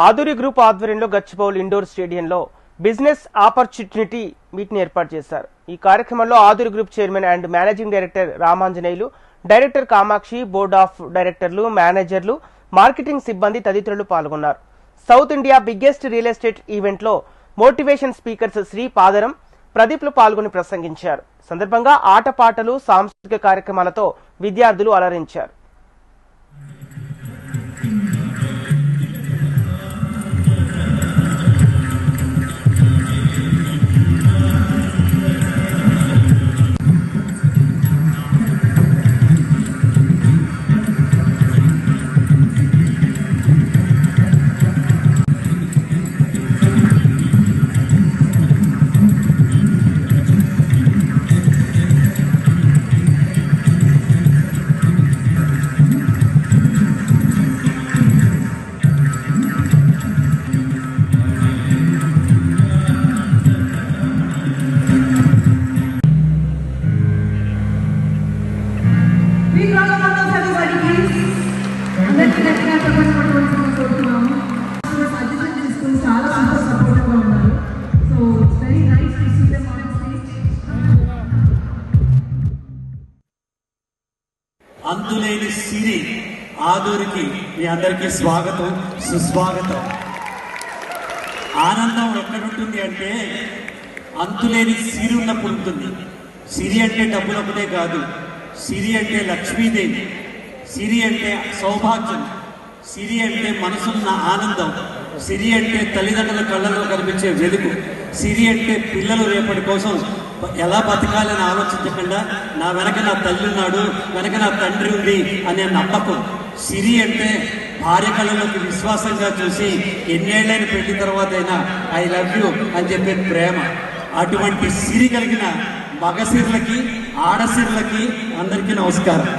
ఆధురి group ఆధ్వర్యంలో Gachibowli indoor స్టేడియంలో business opportunity meet ని ఏర్పాటు చేశారు. ఈ కార్యక్రమంలో Aadhuri group chairman and managing director Ramanjaneyulu, director Kamakshi, board of డైరెక్టర్లు, మేనేజర్లు, మార్కెటింగ్ సిబ్బంది తదితరులు పాల్గొన్నారు. South India biggest real estate event లో మోటివేషన్ స్పీకర్స్ శ్రీ పాదరం, ప్రదీప్లు పాల్గొని ప్రసంగించారు. సందర్భంగా ఆటపాటలు, సాంస్కృతిక కార్యక్రమాలతో విద్యార్థులు అలరించారు. అంతులేని సిరి ఆధురికి మీ అందరికీ స్వాగతం, సుస్వాగతం. ఆనందం ఎక్కడుంటుంది అంటే అంతులేని సిరి ఉన్నప్పుడు ఉంటుంది. సిరి అంటే డబ్బులు ఒకటే కాదు, సిరి అంటే లక్ష్మీదేవి, సిరి అంటే సౌభాగ్యం, సిరి అంటే మనసున్న ఆనందం, సిరి అంటే తల్లిదండ్రుల కళ్ళలో కనిపించే వెలుగు, సిరి అంటే పిల్లలు రేపటి కోసం ఎలా బతకాలని ఆలోచించకుండా నా వెనక నా తల్లి ఉన్నాడు, వెనక నా తండ్రి ఉంది అనే నమ్మకం. సిరి అంటే భార్య కళ్ళలోకి విశ్వాసంగా చూసి ఎన్నేళ్ళైనా పెట్టిన తర్వాత అయినా ఐ లవ్ యూ అని చెప్పే ప్రేమ. అటువంటి సిరి కలిగిన మగసిర్లకి, ఆడసిర్లకి అందరికీ నమస్కారం.